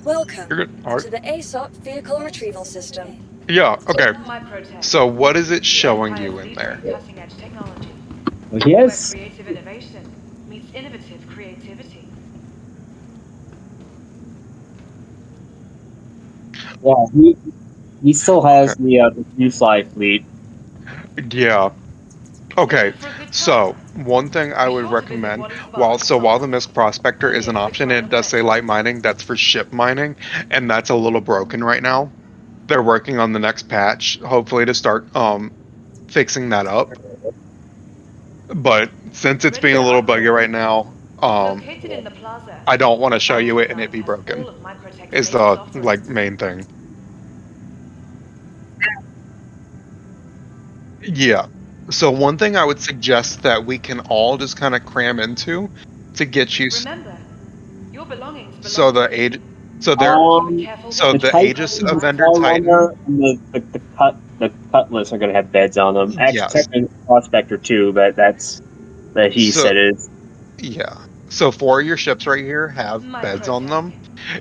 Welcome You're good. All right. to the ASOP Vehicle Retrieval System. Yeah, okay. Microtech, So what is it the showing Empire's you in leader there? in cutting-edge technology, where Yes. creative innovation meets innovative creativity. Yeah, he still Okay. has the New Fly fleet. Yeah. Okay. Looking for a good time? So one thing I Be would sure to visit recommend, Wally's bar while and so while the salon. Mist Prospector is Only a an quick option, ride it on the does say metro. light mining, that's for ship mining, and that's a little broken right now. They're working on the next patch, hopefully to start fixing that up. But since it's Ready being a to little buggy upgrade? right now, Located in the plaza, I don't want to show you Banking it and it Science be has broken. all of Microtech's Is latest the offerings. like main thing. Yeah. So one thing I would suggest that we can all just kind of cram into to get you Remember, your belongings so belong to the you. age so there So be Um, careful so what the you the take Titan, Aegis home. the Avenger Titan, Forerunner, and the Cutlass are gonna have beds on them. Actually, yes. technically, the Prospector too, but that he So said is. yeah. So four of your ships right here have beds on Microtech, them.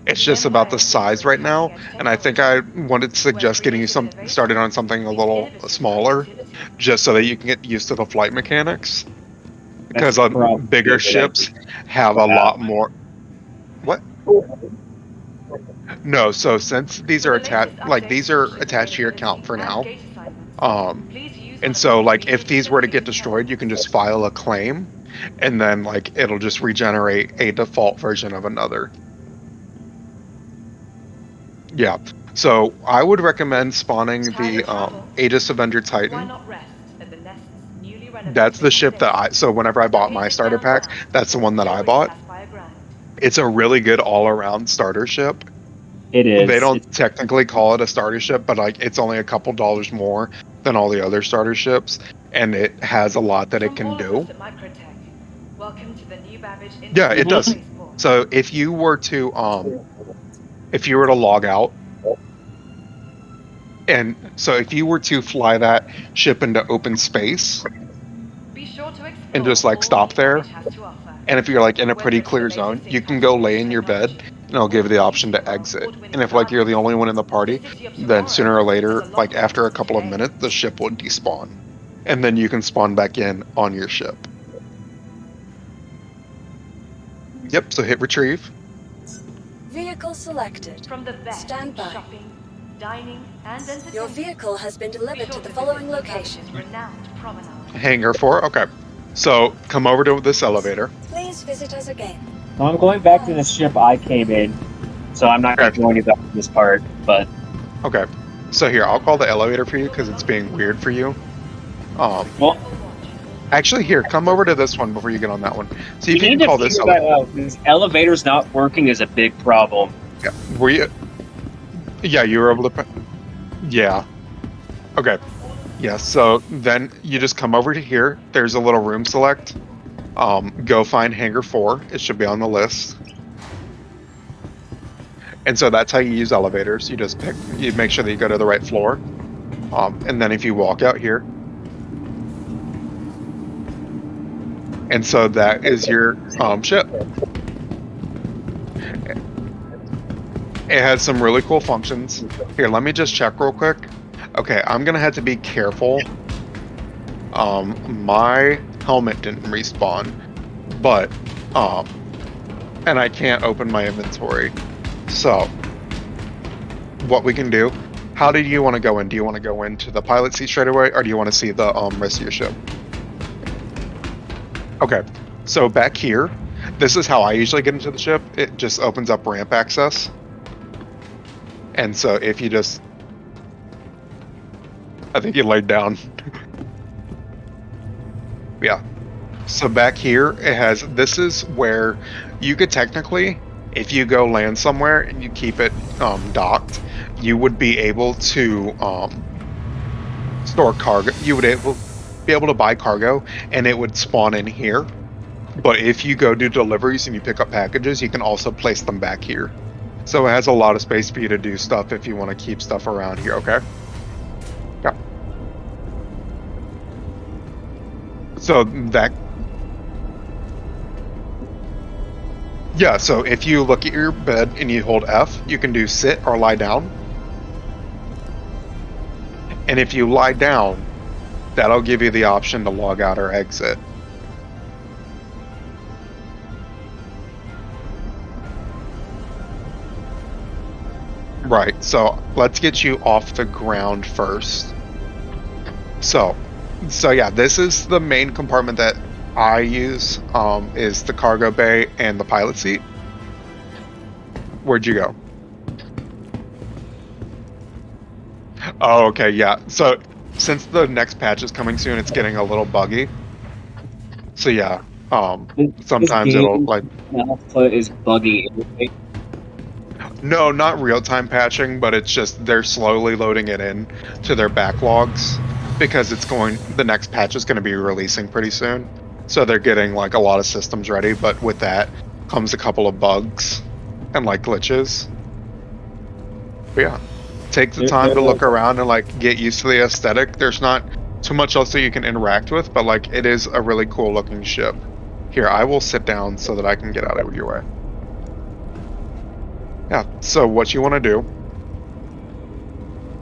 It's the just about the Empire's leader size in right now, cutting-edge and I think technology, I wanted to where suggest getting you creative some innovation started on something a meets little innovative smaller, creativity. just so that you can get used to the flight mechanics. That's Because probably bigger a good idea. ships have a Yeah. lot more. What? No, so since these For are the attached, latest like updates these on are ship attached to your account availability for and now. gate assignments, Um, please use one and of the so many like if media these were to get facilities destroyed, you tabs. can just file a claim, and then like it'll just regenerate a default version of another. Yeah. So I would recommend spawning Time to the travel. Aegis Avenger Why Titan. not rest at the Nest's newly That's renovated the ship accommodation, that so whenever I bought my located starter packs, downtown, that's the one that I neighboring bought. Sapphire Grand. It's a really good all-around starter ship. It They is. don't technically call it a starter ship, but like it's only a couple dollars more than all the other starter ships, and it has a lot that it From can all of do. us at Microtech, welcome to the New Babbage Yeah, it International does. Mhm. Spaceport. So if you were to log out, and so if you were to fly that ship into open space Be sure to and explore just like all stop New there, Babbage has to offer, and if you're like in a whether pretty it's the clear zone, latest in you can go cutting-edge lay in your bed technology and it'll or give the you the option beauty of to our exit. And award-winning if like you're the gardens. only one in the The party, city of then tomorrow sooner or has later, a lot like more after a to couple of say. minutes, the ship will despawn. And then you can spawn back in on your ship. Yep, so hit retrieve. Vehicle selected. From the best Stand in by. shopping, dining, and Your entertainment, vehicle has been be delivered sure to the to visit following New location. Babbage's renowned promenade. Hangar 4. Okay. So come over to this elevator. Please visit us again. So I'm going back to the ship I came in, so I'm not going Okay. to join you back in this part. But Okay. So here, I'll call the elevator for you because it's being weird for you. Um, well, Careful watch. actually, here, come over to this one before you get on that one. See we if you need can to call this figure that out. This elevator's not working is a big problem. Yeah. Were you? Yeah, you were able to. Yeah. Okay. Yeah. So then you just come over to here. There's a little room select. Go find Hangar 4. It should be on the list. And so that's how you use elevators. You just you make sure that you go to the right floor. And then if you walk out here, and so that is your ship. It has some really cool functions. Here, let me just check real quick. Okay, I'm gonna have to be careful. My helmet didn't respawn, but and I can't open my inventory. So, what we can do? How do you want to go in? Do you want to go into the pilot seat straight away, or do you want to see the rest of your ship? Okay, so back here, this is how I usually get into the ship. It just opens up ramp access. And so if you just, I think you laid down. Yeah. So back here, it has, this is where you could technically, if you go land somewhere and you keep it docked, you would be able to store cargo. You would be able to buy cargo and it would spawn in here. But if you go do deliveries and you pick up packages, you can also place them back here. So it has a lot of space for you to do stuff if you want to keep stuff around here, okay? Yeah. So that Yeah, so if you look at your bed and you hold F, you can do sit or lie down. And if you lie down, that'll give you the option to log out or exit. Right, so let's get you off the ground first. So yeah, this is the main compartment that I use, is the cargo bay and the pilot seat. Where'd you go? Oh, okay, yeah. So since the next patch is coming soon, it's getting a little buggy. So yeah, sometimes this it'll game like, alpha is buggy anyway. no, not real-time patching, but it's just they're slowly loading it in to their backlogs because the next patch is going to be releasing pretty soon. So they're getting like a lot of systems ready, but with that comes a couple of bugs and like glitches. But yeah, take the time to look around and like get used to the aesthetic. There's not too much else that you can interact with, but like it is a really cool looking ship. Here, I will sit down so that I can get out of your way. Yeah, so what you want to do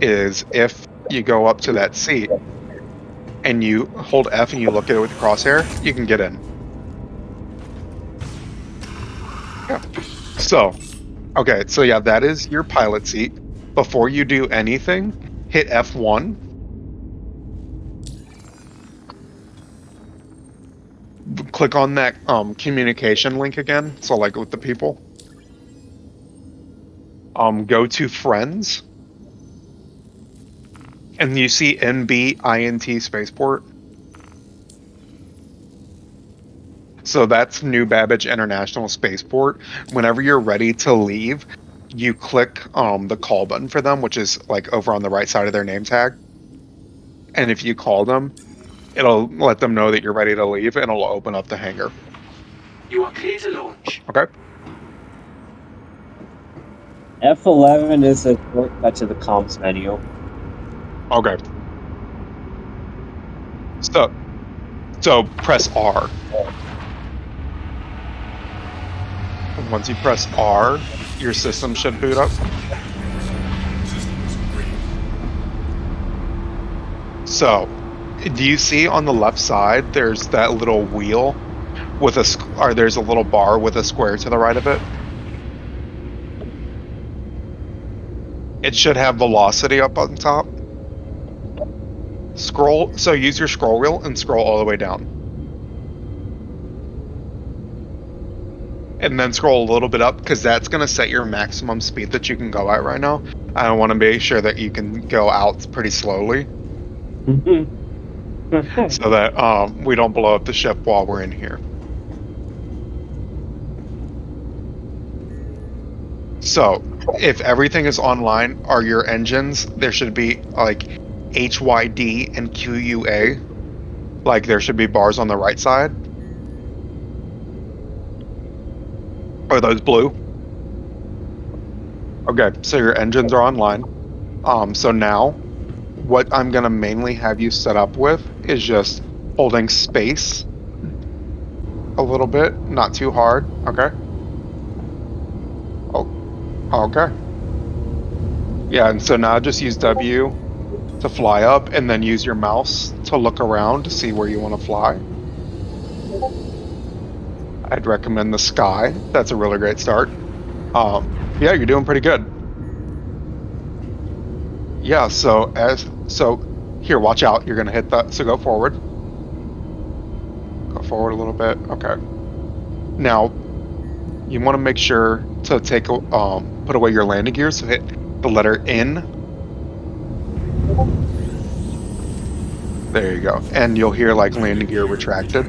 is if you go up to that seat and you hold F and you look at it with the crosshair, you can get in. Yeah. So, okay, so yeah, that is your pilot seat. Before you do anything, hit F1. Click on that communication link again, so like with the people. Go to friends. And you see NB Spaceport. So that's New Babbage International Spaceport. Whenever you're ready to leave, you click the call button for them, which is like over on the right side of their name tag. And if you call them, it'll let them know that you're ready to leave, and it'll open up the hangar. You are clear to launch. Okay. F11 is a shortcut to the comms menu. Okay. So press R. And once you press R, your system should boot up. So, do you see on the left side there's that little wheel with there's a little bar with a square to the right of it? It should have velocity up on top. Scroll, so use your scroll wheel and scroll all the way down. And then scroll a little bit up, because that's going to set your maximum speed that you can go at right now. I want to make sure that you can go out pretty slowly. So that we don't blow up the ship while we're in here. So, if everything is online, are your engines, there should be like HYD and QUA. Like there should be bars on the right side. Are those blue? Okay, so your engines are online. So now, what I'm gonna mainly have you set up with is just holding space a little bit, not too hard, okay? Oh, okay. Yeah, and so now just use W to fly up, and then use your mouse to look around to see where you want to fly. I'd recommend the sky. That's a really great start. Yeah, you're doing pretty good. Yeah, so here, watch out. You're gonna hit that. So go forward. Go forward a little bit. Okay. Now, you want to make sure to put away your landing gear. So hit the letter N. There you go. And you'll hear like landing gear retracted.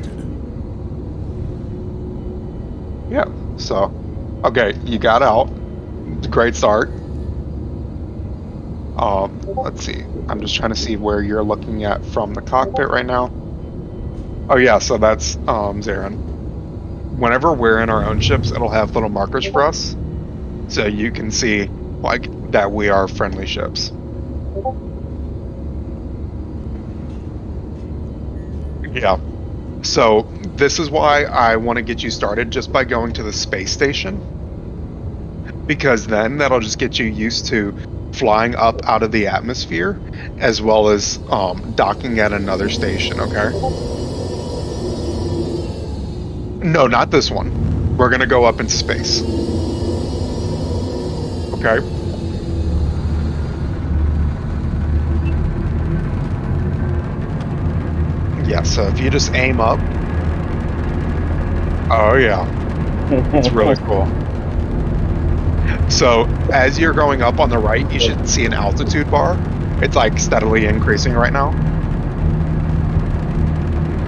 Yeah. So, okay, you got out. Great start. Let's see. I'm just trying to see where you're looking at from the cockpit right now. Oh yeah, so that's Zarin. Whenever we're in our own ships, it'll have little markers for us, so you can see like that we are friendly ships. Yeah. So this is why I want to get you started just by going to the space station, because then that'll just get you used to flying up out of the atmosphere as well as docking at another station. Okay. No, not this one. We're gonna go up into space. Okay. Yeah, so if you just aim up. Oh yeah, it's really cool. So as you're going up on the right, you should see an altitude bar. It's like steadily increasing right now.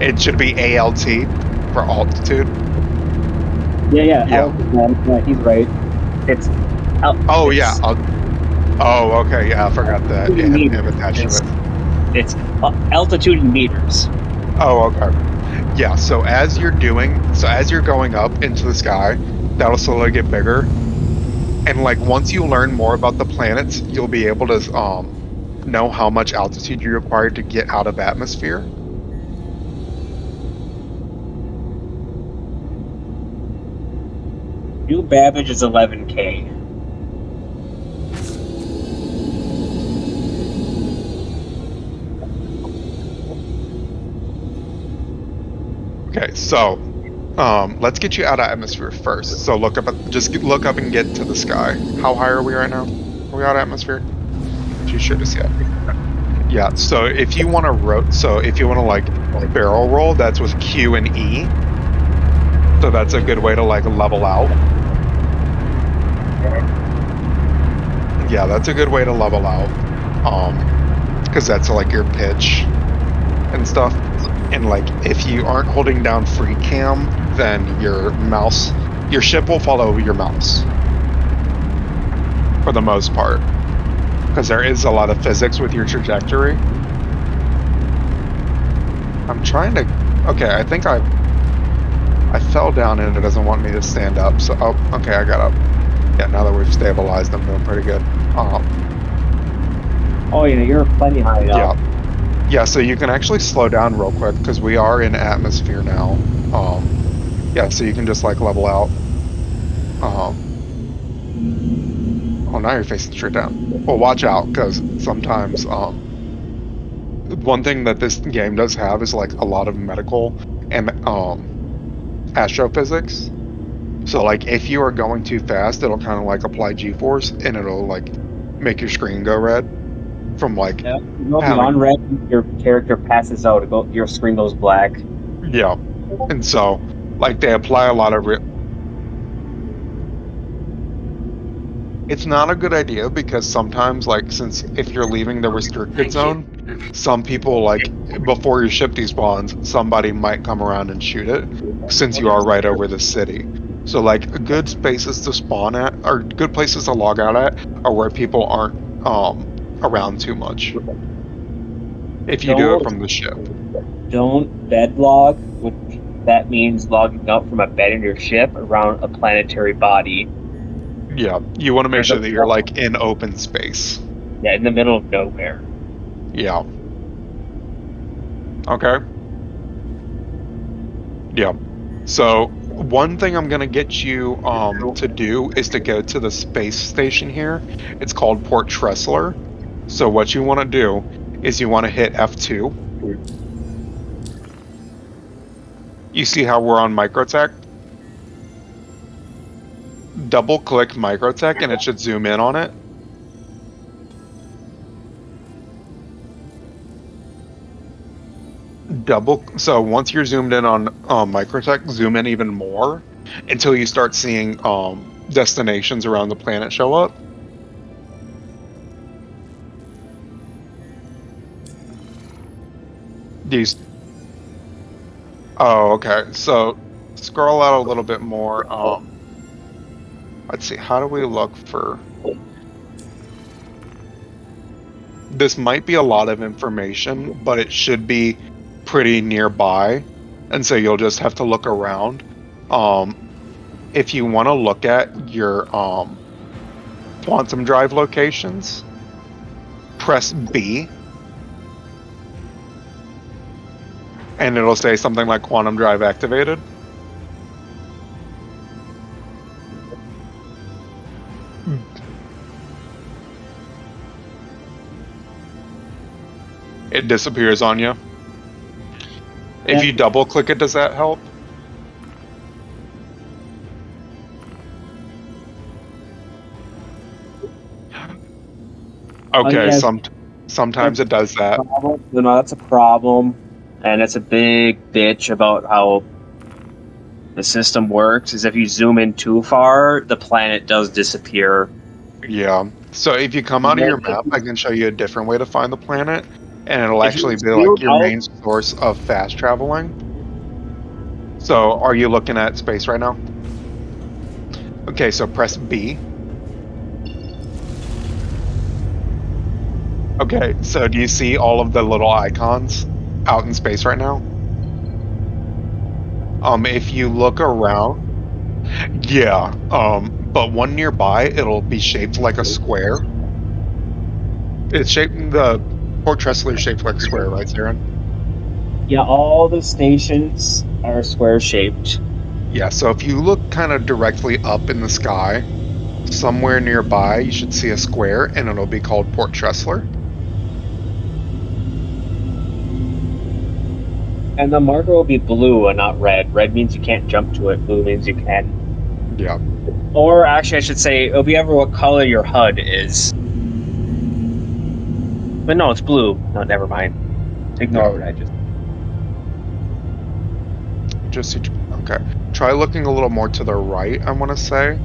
It should be ALT for altitude. Yeah. Yeah. He's right. It's. Oh it's, yeah. Oh okay. Yeah, I forgot that it had him attached to it. It's altitude in meters. Oh okay. Yeah. So as you're going up into the sky, that'll slowly get bigger. And like once you learn more about the planets, you'll be able to know how much altitude you're required to get out of atmosphere. New Babbage is 11K. Okay, so let's get you out of atmosphere first. So look up and get to the sky. How high are we right now? Are we out of atmosphere? You should have seen. Yeah. So if you want to like barrel roll, that's with Q and E. So that's a good way to like level out. Yeah, that's a good way to level out. Because that's like your pitch and stuff. And like if you aren't holding down free cam, then your ship will follow your mouse for the most part, because there is a lot of physics with your trajectory. I'm trying to. Okay, I think I fell down and it doesn't want me to stand up. So okay, I got up. Yeah, now that we've stabilized, I'm doing pretty good. Oh yeah, you're plenty high up. Yeah, so you can actually slow down real quick because we are in atmosphere now. Yeah, so you can just like level out. Oh, now you're facing straight down. Well, watch out because sometimes one thing that this game does have is like a lot of medical and astrophysics. So like if you are going too fast, it'll kind of like apply G-force and it'll like make your screen go red. From like you go beyond red, your character passes out. Your screen goes black. Yeah, and so like they apply a lot of It's not a good idea because sometimes like since if you're leaving the restricted zone, some people like before your ship despawns, somebody might come around and shoot it since you are right over the city. So like good spaces to spawn at or good places to log out at are where people aren't around too much. If you do it from the ship. Don't bed log, which that means logging out from a bed in your ship around a planetary body. Yeah, you want to make sure that you're like in open space. Yeah, in the middle of nowhere. Yeah. Okay. Yeah. So one thing I'm gonna get you to do is to go to the space station here. It's called Port Tressler. So what you want to do is you want to hit F2. You see how we're on Microtech? Double click Microtech and it should zoom in on it. So once you're zoomed in on Microtech, zoom in even more until you start seeing destinations around the planet show up. Oh, okay. So scroll out a little bit more. Let's see. How do we look for? This might be a lot of information, but it should be pretty nearby, and so you'll just have to look around. If you want to look at your quantum drive locations, press B. And it'll say something like quantum drive activated. It disappears on you. If Yeah. you double click it, does that help? Okay, yeah. sometimes it does that. No, that's a problem, and it's a big bitch about how the system works. Is if you zoom in too far, the planet does disappear. Yeah. So if you come out of your map, I can show you a different way to find the planet, and it'll If you actually be zoom like your out- main source of fast traveling. So are you looking at space right now? Okay, so press B. Okay, so do you see all of the little icons out in space right now? If you look around, yeah, but one nearby, it'll be shaped like a square. It's shaped, the Port Tressler is shaped like a square, right, Saren? Yeah, all the stations are square shaped. Yeah, so if you look kind of directly up in the sky, somewhere nearby, you should see a square, and it'll be called Port Tressler. And the marker will be blue and not red. Red means you can't jump to it. Blue means you can. Yeah. Or actually, I should say it'll be ever what color your HUD is. But no, it's blue. No, never mind. Ignore what I just. Okay. Try looking a little more to the right, I want to say.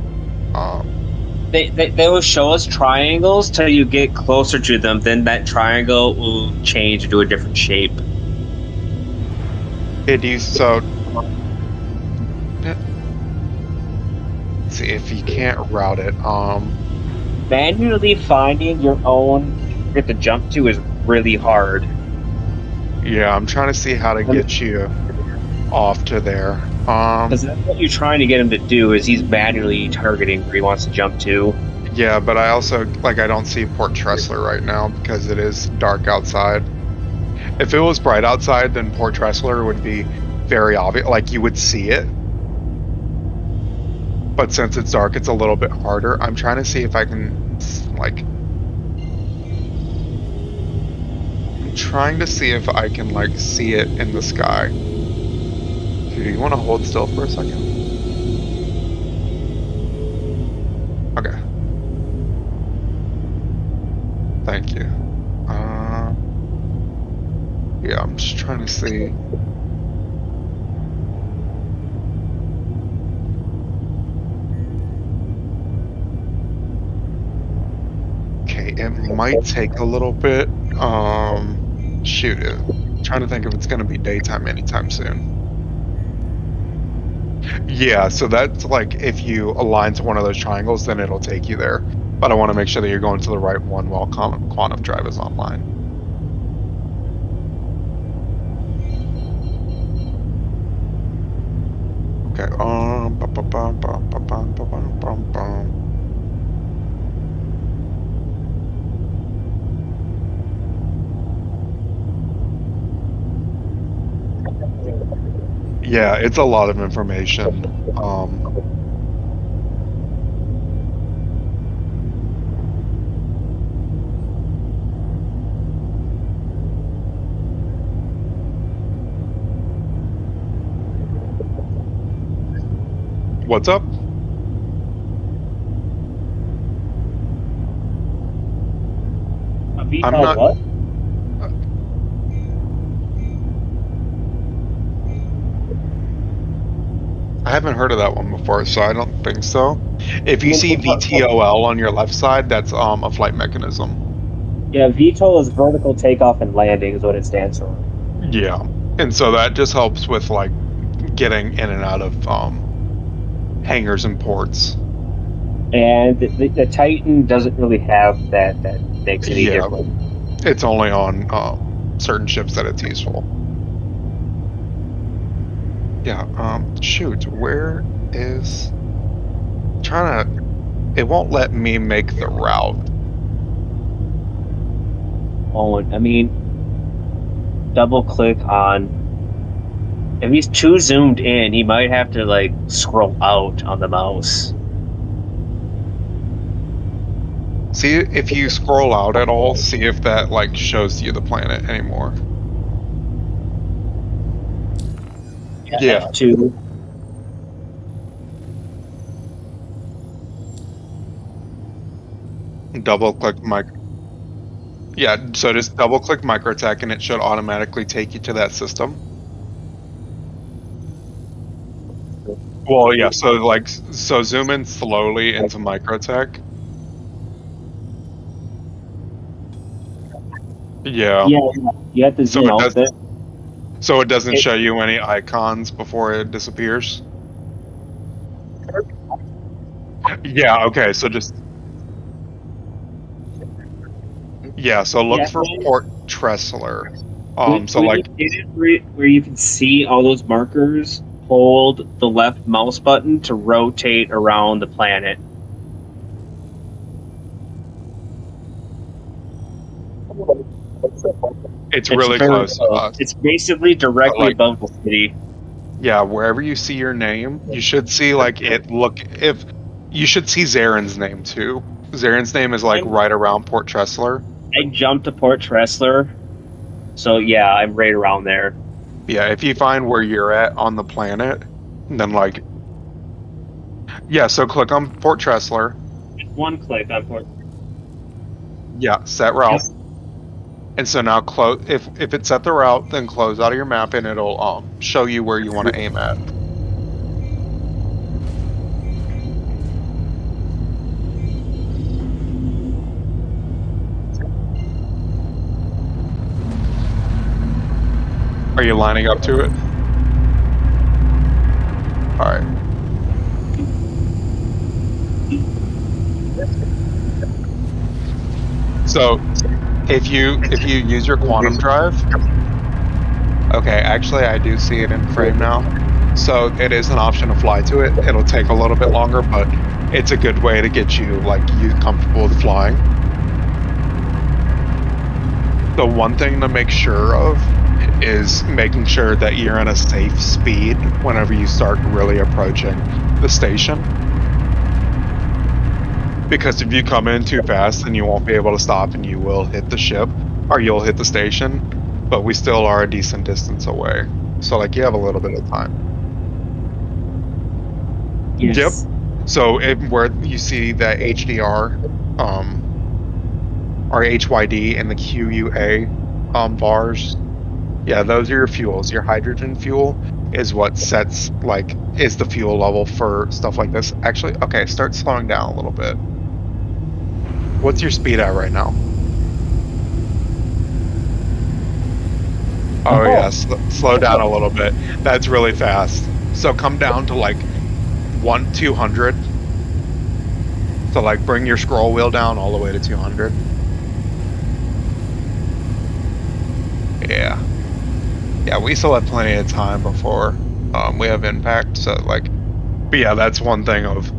They will show us triangles till you get closer to them. Then that triangle will change into a different shape. So let's see if you can't route it. Manually finding your own get to jump to is really hard. Yeah, I'm trying to see how to get you off to there. Because that's what you're trying to get him to do is he's manually targeting where he wants to jump to. Yeah, but I also, like, I don't see Port Tressler right now because it is dark outside. If it was bright outside, then Port Tressler would be very obvious. Like, you would see it. But since it's dark, it's a little bit harder. I'm trying to see if I can, like... I'm trying to see if I can, like, see it in the sky. Do you want to hold still for a second? Okay. Thank you. Yeah, I'm just trying to see. Okay, it might take a little bit. Shoot it. Trying to think if it's going to be daytime anytime soon. Yeah, so that's like if you align to one of those triangles, then it'll take you there. But I want to make sure that you're going to the right one while Quantum Drive is online. Okay, yeah, it's a lot of information. What's up? I'm not. What? I haven't heard of that one before, so I don't think so. If you see VTOL on your left side, that's a flight mechanism. Yeah, VTOL is vertical takeoff and landing is what it stands for. Yeah, and so that just helps with like getting in and out of hangars and ports. And the Titan doesn't really have that makes any difference. It's only on certain ships that it's useful. Yeah, shoot, where is... trying to... It won't let me make the route. Oh, I mean, double click on If he's too zoomed in, he might have to like scroll out on the mouse. See if you scroll out at all, see if that like shows you the planet anymore. Yeah. F2. Double click Yeah, so just double click Microtech and it should automatically take you to that system. Well, yeah, so zoom in slowly into Microtech. Yeah. Yeah, you have to So zoom it out does there. so it doesn't show you any icons before it disappears. Yeah, okay, so just yeah, so look Yeah, for Port Tressler. So when like you did it where you can see all those markers, hold the left mouse button to rotate around the planet. it's really very close to us. It's basically directly like- above the city. Yeah, wherever you see your name, you should see like it look if you should see Zaren's name too. Zaren's name is like right around Port Tressler. I jumped to Port Tressler, so yeah, I'm right around there. Yeah, if you find where you're at on the planet, then like yeah, so click on Port Tressler. One click on Port. Yeah, set route. And so now close if it's set the route, then close out of your map and it'll show you where you want to aim at. Are you lining up to it? All right. So, if you use your quantum drive, okay, actually I do see it in frame now. So it is an option to fly to it. It'll take a little bit longer, but it's a good way to get you comfortable with flying. The one thing to make sure of is making sure that you're in a safe speed whenever you start really approaching the station. Because if you come in too fast, then you won't be able to stop and you will hit the ship, or you'll hit the station, but we still are a decent distance away. So like you have a little bit of time. Yes. Yep. So where you see that HDR, or HYD and the QUA bars, yeah, those are your fuels. Your hydrogen fuel is what sets is the fuel level for stuff like this. Actually, okay, start slowing down a little bit. What's your speed at right now? Oh yeah, slow down a little bit. That's really fast. So come down to like 200. So like bring your scroll wheel down all the way to 200. Yeah. Yeah, we still have plenty of time before we have impact. So like, but yeah, that's one thing of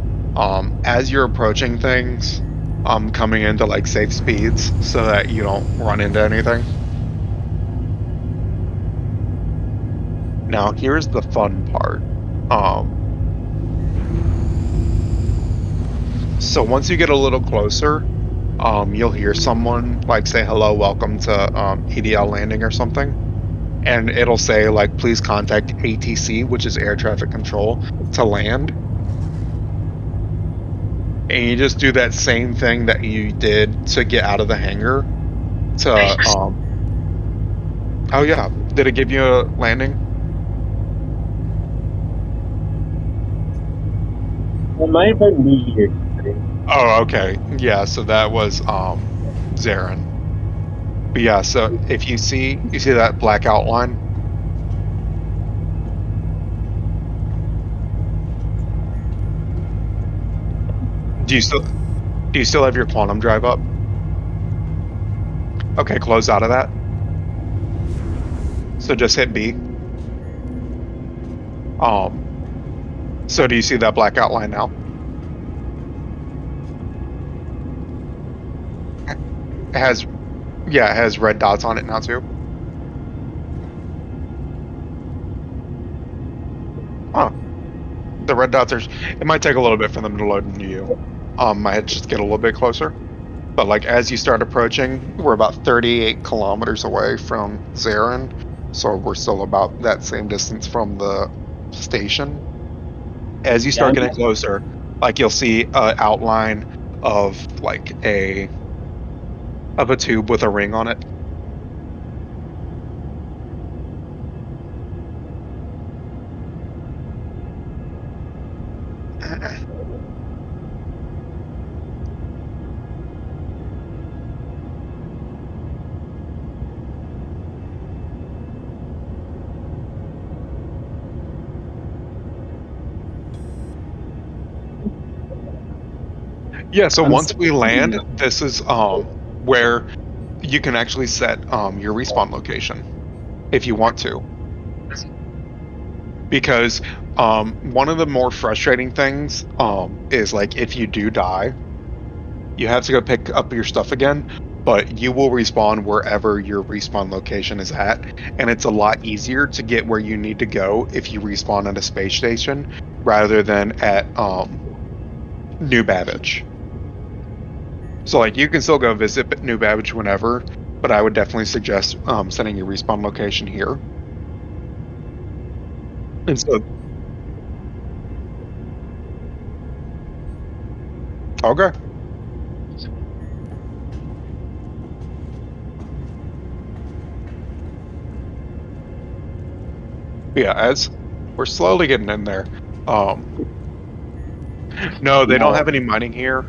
as you're approaching things, coming into like safe speeds so that you don't run into anything. Now here's the fun part. So once you get a little closer, you'll hear someone like say hello, welcome to EDL landing or something. And it'll say like, please contact ATC, which is air traffic control, to land. And you just do that same thing that you did to get out of the hangar to, oh yeah, did it give you a landing? It might have been me here. Oh, okay. Yeah, so that was Zaren. But yeah, so if you see that black outline? Do you still have your quantum drive up? Okay, close out of that. So just hit B. So do you see that black outline now? It has red dots on it now too. The red dots are. It might take a little bit for them to load into you. Might just get a little bit closer. But like as you start approaching, we're about 38 kilometers away from Zarin, so we're still about that same distance from the station. As you start getting closer, like you'll see an outline of like a tube with a ring on it. Yeah, so once we land, this is where you can actually set your respawn location if you want to. Because one of the more frustrating things is like if you do die, you have to go pick up your stuff again, but you will respawn wherever your respawn location is at, and it's a lot easier to get where you need to go if you respawn at a space station rather than at New Babbage. So like you can still go visit New Babbage whenever, but I would definitely suggest setting your respawn location here. And so, okay. Yeah, as we're slowly getting in there. No, they don't have any mining here.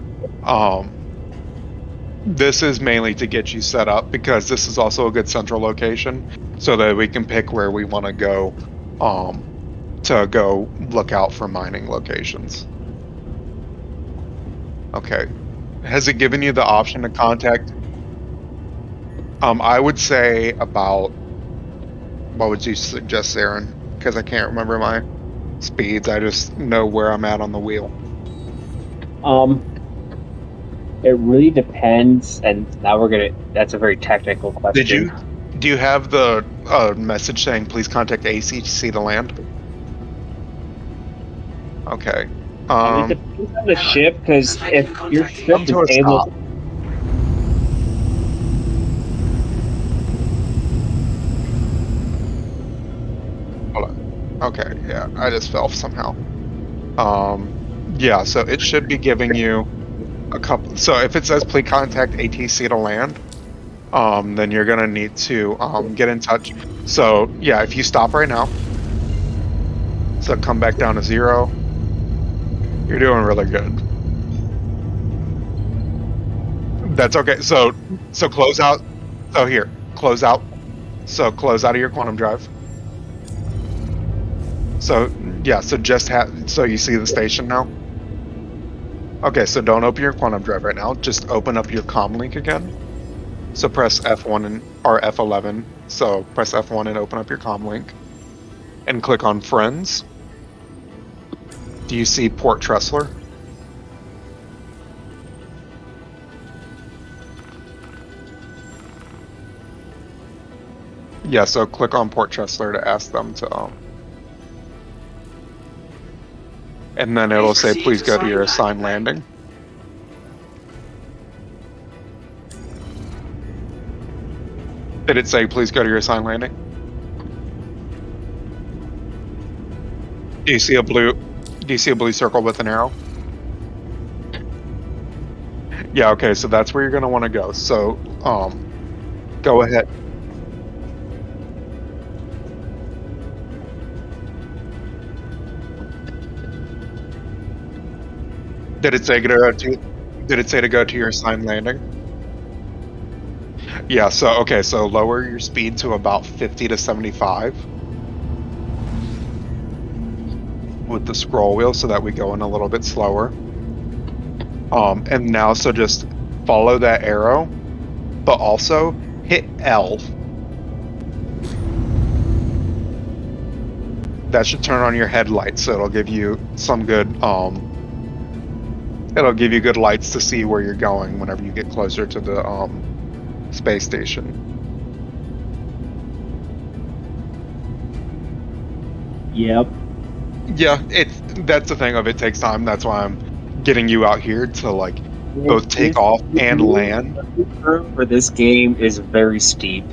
This is mainly to get you set up because this is also a good central location so that we can pick where we want to go look out for mining locations. Okay. Has it given you the option to contact? I would say about, what would you suggest, Aaron? Because I can't remember my speeds. I just know where I'm at on the wheel. It really depends, and now that's a very technical question. Do you have the message saying please contact ACC to land? Okay. It depends on the ship, because if your ship is able to... Hold on. Okay, yeah, I just fell somehow. Yeah, so it should be giving you a couple. So if it says please contact ATC to land, then you're gonna need to get in touch. So yeah, if you stop right now, so come back down to 0. You're doing really good. That's okay. So close out. So here, close out. So close out of your quantum drive. So yeah, so so you see the station now. Okay, so don't open your quantum drive right now. Just open up your comm link again. So press F1 or F11. So press F1 and open up your comm link, and click on Friends. Do you see Port Tressler? Yeah, so click on Port Tressler to ask them to and then it'll say please go to your assigned landing. Did it say please go to your assigned landing? Do you see a blue circle with an arrow? Yeah, okay, so that's where you're gonna want to go. So go ahead. Did it say to go to your assigned landing? Yeah, so okay, so lower your speed to about 50 to 75 with the scroll wheel so that we go in a little bit slower. And now so just follow that arrow, but also hit L. That should turn on your headlights, so it'll give you some good it'll give you good lights to see where you're going whenever you get closer to the space station. Yep. Yeah, that's the thing of it takes time. That's why I'm getting you out here to like both take off and land. For this game is very steep.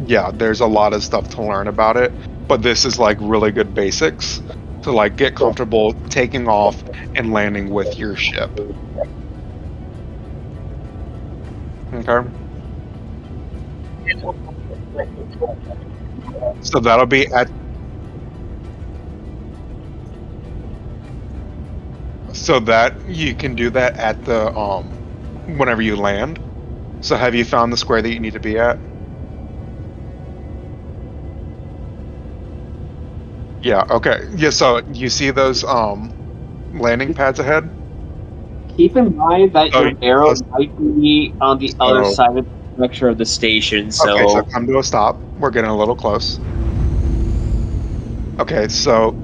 Yeah, there's a lot of stuff to learn about it, but this is like really good basics to like get comfortable taking off and landing with your ship. Okay. So that'll be at so that you can do that at the whenever you land. So have you found the square that you need to be at? Yeah, okay. Yeah, so you see those landing pads ahead? Keep in mind that Oh, your arrow yes. might be on the other Oh. side of the structure of the station, Okay, so so come to a stop. We're getting a little close. Okay, so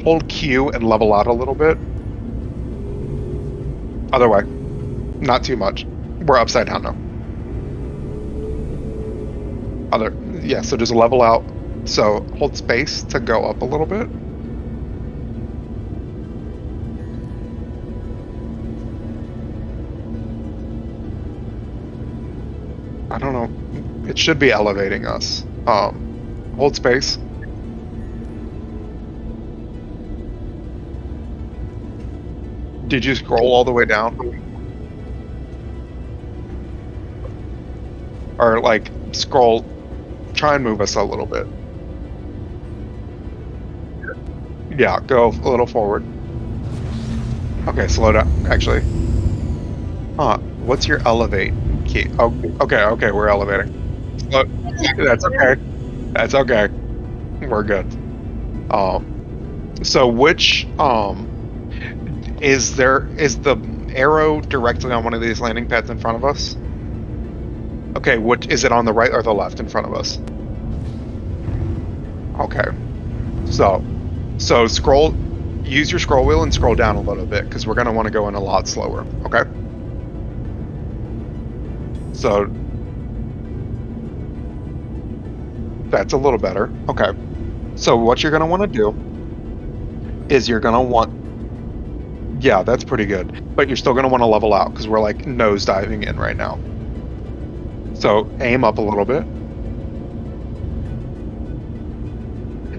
hold Q and level out a little bit. Other way. Not too much. We're upside down now. Yeah, so just level out. So hold space to go up a little bit. I don't know. It should be elevating us. Hold space. Did you scroll all the way down? Or like scroll, try and move us a little bit. Yeah, go a little forward. Okay, slow down, actually. What's your elevate key? Oh, okay, we're elevating. That's okay. That's okay. We're good. So which, is the arrow directly on one of these landing pads in front of us? Okay, what is it on the right or the left in front of us? Okay. So scroll, use your scroll wheel and scroll down a little bit because we're going to want to go in a lot slower, okay? So that's a little better. Okay. So what you're going to want to do is you're going to want, yeah, that's pretty good, but you're still going to want to level out because we're like nose diving in right now. So aim up a little bit.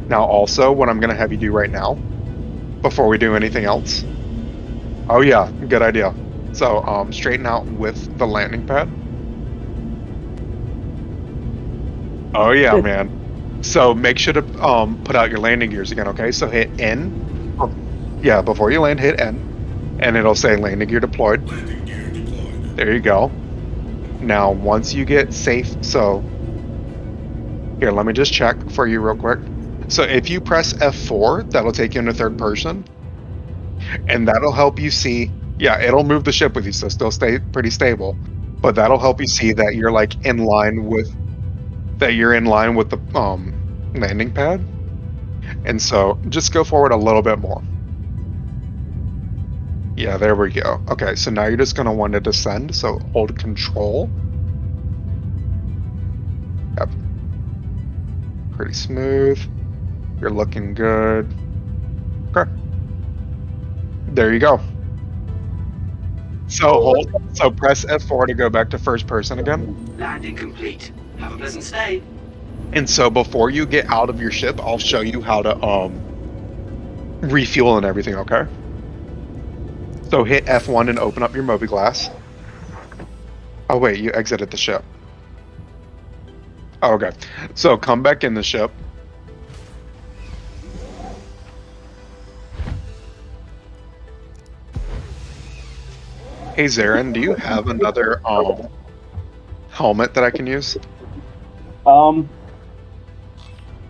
Now also, what I'm going to have you do right now, before we do anything else. Oh yeah, good idea. So straighten out with the landing pad. Oh yeah, man. So make sure to put out your landing gears again, okay? So hit N. Yeah, before you land, hit N. And it'll say landing gear deployed. Landing gear deployed. There you go. Now, once you get safe, so here, let me just check for you real quick. So if you press F4, that'll take you into third person. And that'll help you see, yeah, it'll move the ship with you, so still stay pretty stable. But that'll help you see that you're like in line with the landing pad. And so just go forward a little bit more. Yeah, there we go. Okay, so now you're just going to want to descend, so hold control. Yep. Pretty smooth. You're looking good. Okay. There you go. So press F4 to go back to first person again. Landing complete. Have a pleasant stay. And so before you get out of your ship, I'll show you how to refuel and everything, okay? So hit F1 and open up your mobiGlas. Oh wait, you exited the ship. Oh, okay. So come back in the ship. Hey Zarin, do you have another helmet that I can use?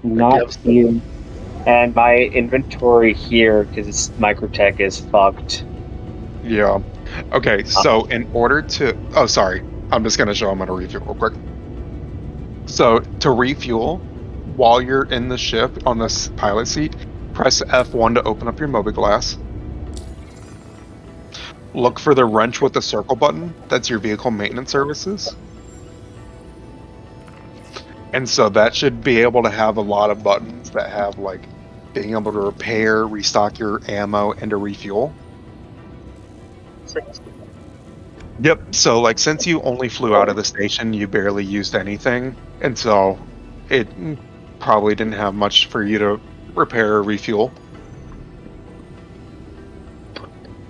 Not here. And my inventory here, because Microtech is fucked. Yeah. Okay, so in order to... Oh, sorry. I'm just going to show them how to refuel real quick. So to refuel, while you're in the ship on this pilot seat, press F1 to open up your mobiGlas. Look for the wrench with the circle button. That's your vehicle maintenance services. And so that should be able to have a lot of buttons that have like being able to repair, restock your ammo, and to refuel. Yep. So, like, since you only flew out of the station, you barely used anything, and so it probably didn't have much for you to repair or refuel.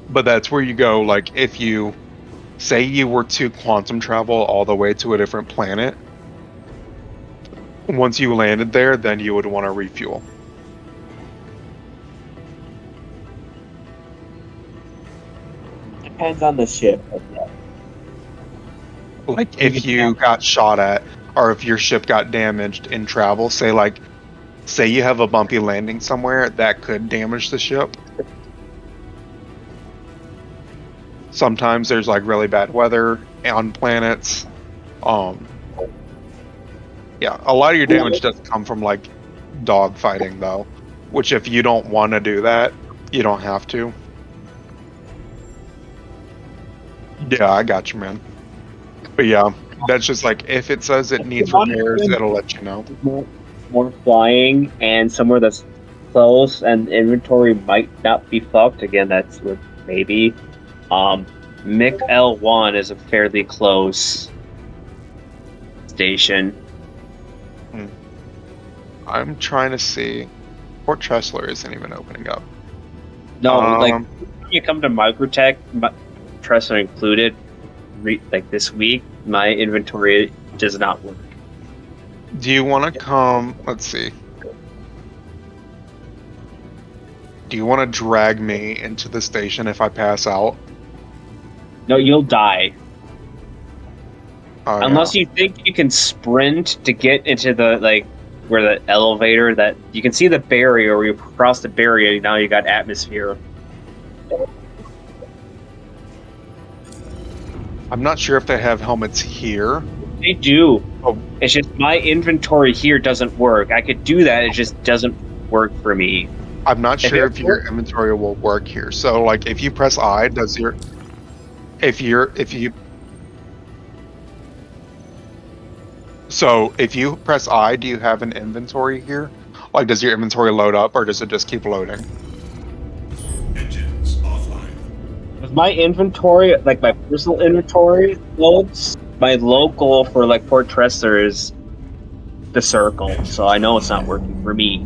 But that's where you go, like, if you say you were to quantum travel all the way to a different planet, once you landed there, then you would want to refuel. Depends on the ship. Like, if you got shot at, or if your ship got damaged in travel, say you have a bumpy landing somewhere, that could damage the ship. Sometimes there's like really bad weather on planets. Yeah, a lot of your damage does come from like dog fighting though, which if you don't want to do that, you don't have to. Yeah, I got you, man. But yeah, that's just like if it says it needs repairs, it'll let you know. More flying and somewhere that's close and inventory might not be fucked. Again, that's with maybe. Mick L1 is a fairly close station. I'm trying to see. Port Tressler isn't even opening up. No, like when you come to Microtech, Tressler included, like this week, my inventory does not work. Do you want to come? Let's see. Do you want to drag me into the station if I pass out? No, you'll die. Oh, Unless you think you can sprint to get into the, like, where the elevator that you can see the barrier, where you cross the barrier, now you got atmosphere. I'm not sure if they have helmets here. They do. Oh. It's just my inventory here doesn't work. I could do that, it just doesn't work for me. I'm not sure if your inventory will work here. So, like, if you press I, does your... So, if you press I, do you have an inventory here? Like, does your inventory load up, or does it just keep loading? Engines offline. With my inventory, like my personal inventory loads, my local for like Port Tressler is the circle, so I know it's not working for me.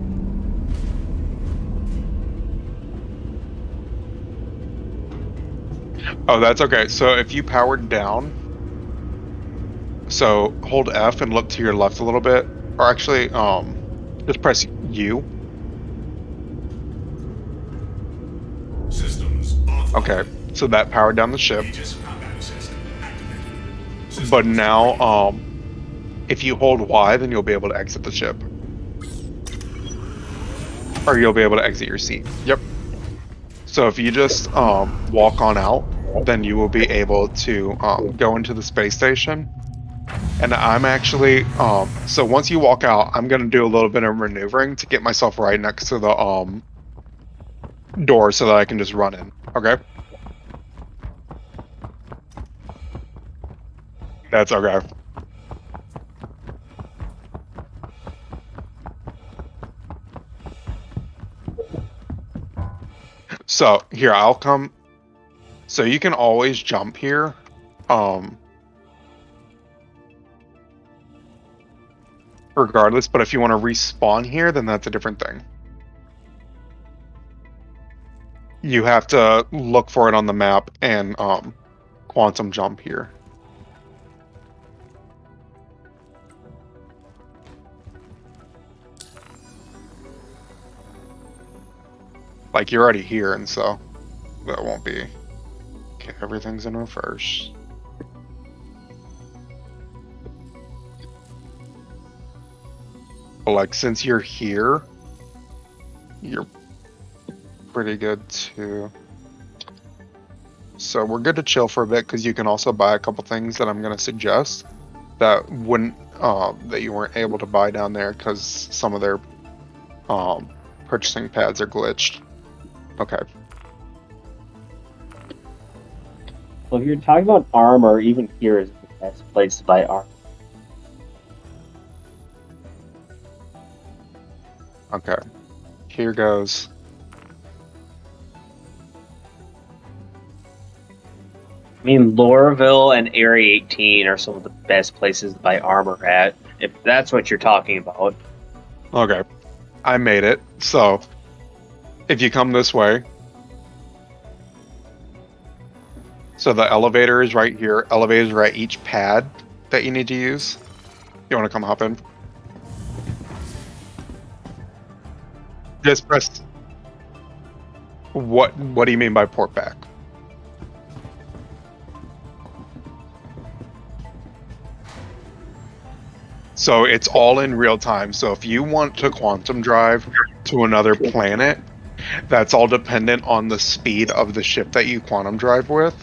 Oh, that's okay. So if you powered down, so hold F and look to your left a little bit, or actually, just press U. Systems offline. Okay, so that powered down the ship. Aegis combat system activated. Systems But now, if you hold Y, then you'll be able to exit the ship. Or you'll be able to exit your seat. Yep. So if you just walk on out, then you will be able to go into the space station. And I'm actually, so once you walk out, I'm going to do a little bit of maneuvering to get myself right next to the door so that I can just run in. Okay? That's okay. So here, I'll come. So you can always jump here. Regardless, but if you want to respawn here, then that's a different thing. You have to look for it on the map and quantum jump here. Like, you're already here, and so that won't be... Okay, everything's in reverse. But, like, since you're here, you're pretty good too. So we're good to chill for a bit, because you can also buy a couple things that I'm going to suggest that wouldn't, that you weren't able to buy down there, because some of their purchasing pads are glitched. Okay. Well, if you're talking about armor, even here is the best place to buy armor. Okay. Here goes. I mean, Lorville and Area 18 are some of the best places to buy armor at, if that's what you're talking about. Okay. I made it. So, if you come this way. So the elevator is right here. Elevators are at each pad that you need to use. You want to come hop in? Just press. What do you mean by port back? So it's all in real time. So if you want to quantum drive to another planet, that's all dependent on the speed of the ship that you quantum drive with.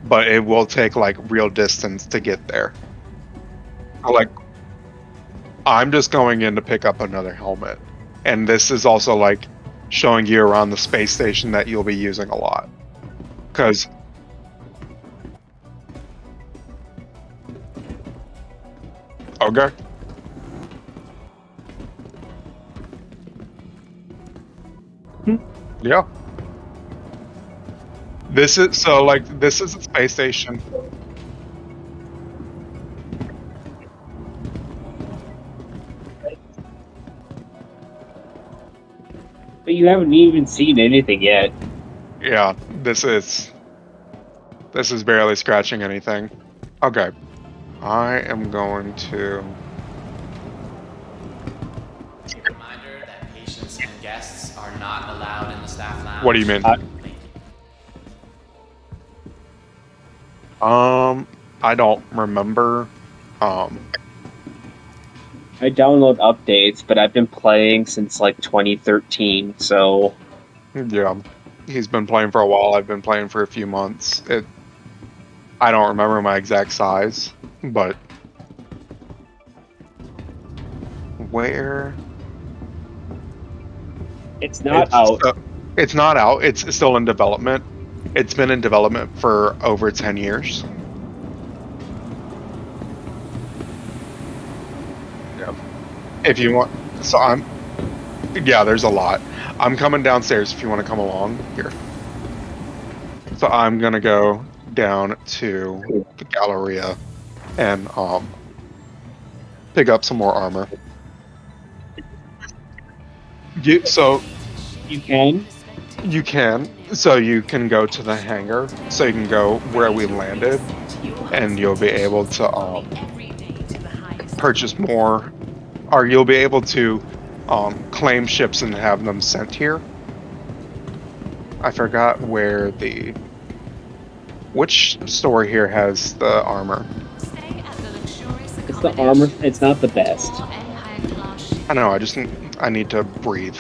But it will take like real distance to get there. Like, I'm just going in to pick up another helmet. And this is also like showing you around the space station that you'll be using a lot. Because okay. Yeah. This is so like this is a space station. But you haven't even seen anything yet. Yeah, this is barely scratching anything. Okay. I am going to Reminder that patients and guests are not allowed in the staff lounge. What do you mean? Thank you. I don't remember. I download updates, but I've been playing since like 2013, so Yeah. He's been playing for a while. I've been playing for a few months. I don't remember my exact size, but where it's not out. It's not out. It's still in development. It's been in development for over 10 years. Yeah. If you want, yeah, there's a lot. I'm coming downstairs if you want to come along here. So I'm gonna go down to the Galleria and pick up some more armor. So You can. you can. So you can go to the hangar. So you can go where we landed, and you'll be able to purchase more, or you'll be able to claim ships and have them sent here. I forgot where which store here has the armor. It's the armor. It's not the best. I know. I need to breathe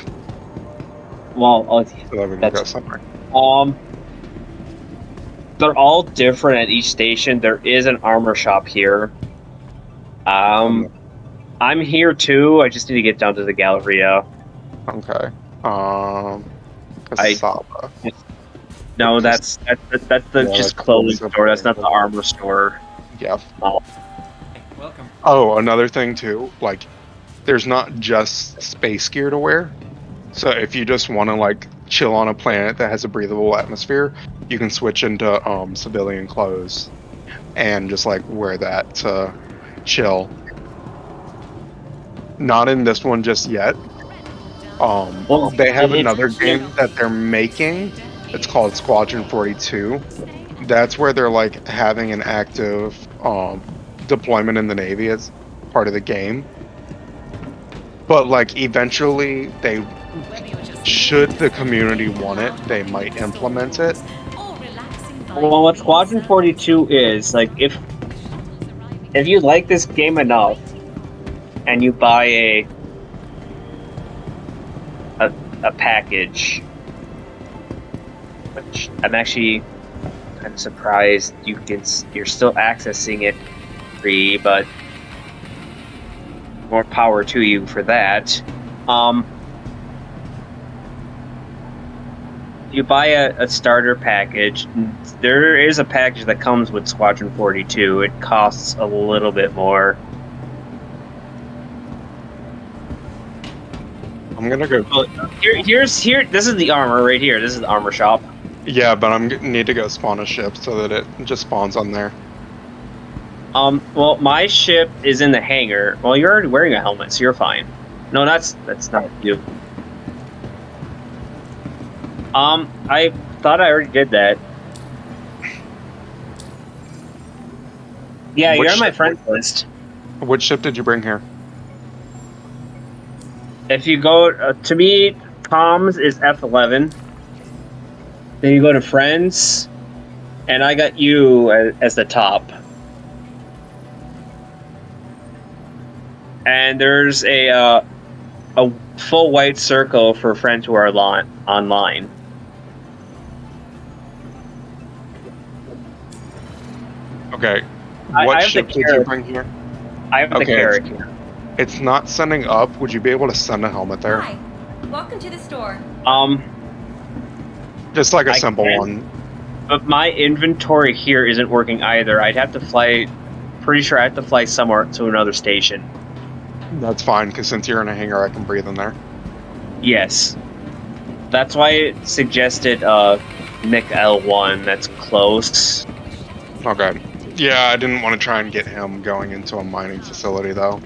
Well, so that we can go That's- somewhere. they're all different at each station. There is an armor shop here. I'm here too. I just need to get down to the Galleria. Okay. Kasaba. No, that's the Yeah, just that's clothing close. store. That's not the armor store. Yeah. Welcome. Oh, another thing too, like, there's not just space gear to wear. So if you just want to like chill on a planet that has a breathable atmosphere, you can switch into civilian clothes and just like wear that to chill. Not in this one just yet. Well, They have it's- another game that they're making. It's called Squadron 42. That's where they're like having an active deployment in the Navy as part of the game. But like eventually should the community want it, they might implement it. Well, what Squadron 42 is, like, if you like this game enough, and you buy a package, which I'm actually kind of surprised you're still accessing it free, but more power to you for that. You buy a starter package. There is a package that comes with Squadron 42. It costs a little bit more. How I'm gonna go. Well, here. This is the armor right here. This is the armor shop. Yeah, but need to go spawn a ship so that it just spawns on there. Well, my ship is in the hangar. Well, you're already wearing a helmet, so you're fine. No, that's not you. I thought I already did that. Yeah, Which you're on my ship? friends list. Which ship did you bring here? If you go to me, comms is F11. Then you go to friends, and I got you as the top. And there's a full white circle for friends who are online. Okay. I What have the ship did you carrot. bring here? I have the Okay. carrot here. It's not sending up. Would you be able to send a helmet there? Hi. Welcome to the store. Just like a I simple can. one. But my inventory here isn't working either. I'd have to fly. Pretty sure I have to fly somewhere to another station. That's fine, because since you're in a hangar, I can breathe in there. Yes. That's why it suggested Mick L1. That's close. Okay. Yeah, I didn't want to try and get him going into a mining facility, though.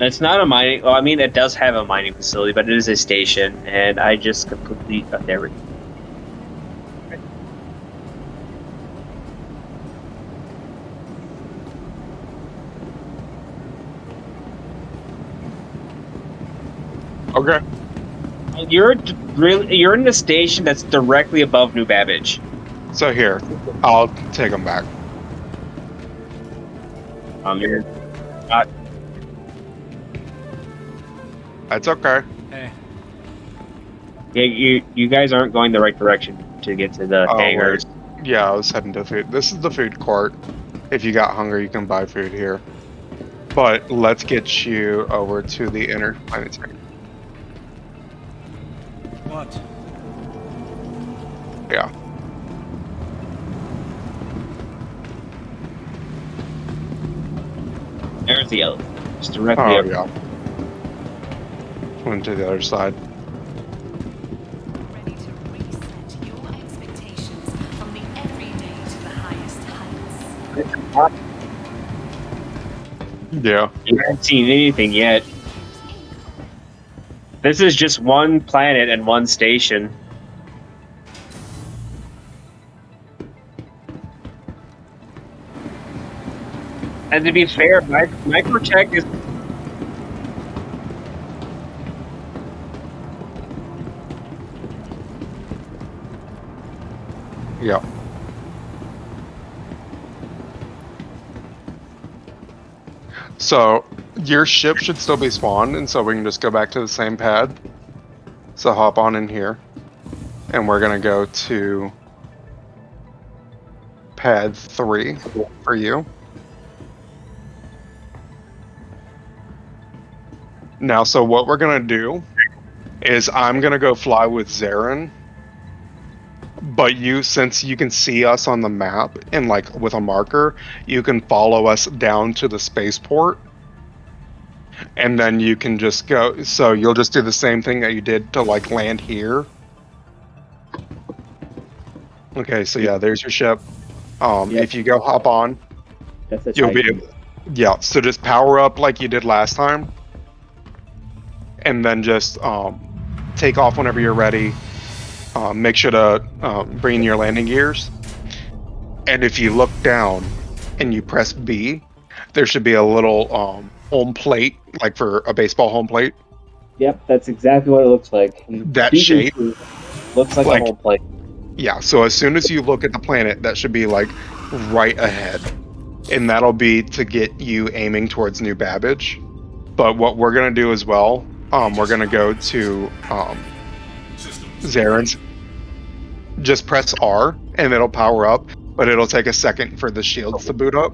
It's not a mining. Well, I mean, it does have a mining facility, but it is a station, and I just completely. There we go. Okay. You're in the station that's directly above New Babbage. So here, I'll take him back. You're That's okay. Hey, yeah, you guys aren't going the right direction to get to the Oh, hangars. Yeah, I was heading to food. This is the food court. If you got hungry, you can buy food here. But let's get you over to the interplanetary. what? Yeah. There's the elevator. It's directly Oh, up. yeah. Went to the other side. Ready to reset your expectations from the everyday to the highest heights. Yeah. You haven't seen anything yet. This is just one planet and one station. And to be fair, Microtech is. Yeah. So your ship should still be spawned, and so we can just go back to the same pad. So hop on in here, and we're gonna go to pad 3 for you. Now, so what we're gonna do is I'm gonna go fly with Zarin. But you, since you can see us on the map and like with a marker, you can follow us down to the spaceport. And then you can just go, so you'll just do the same thing that you did to like land here. Okay, so yeah, there's your ship. Yep. If you go hop on, That's a you'll be Titan. able, yeah, so just power up like you did last time. And then just take off whenever you're ready. Make sure to bring in your landing gears. And if you look down and you press B, there should be a little home plate, like for a baseball home plate. Yep, that's exactly what it looks like. That shape? Looks like Like- a whole plate. Yeah, so as soon as you look at the planet, that should be like right ahead. And that'll be to get you aiming towards New Babbage. But what we're going to do as well, we're going to go to Systems. Zarin's. Just press R and it'll power up, but it'll take a second for the shields to boot up.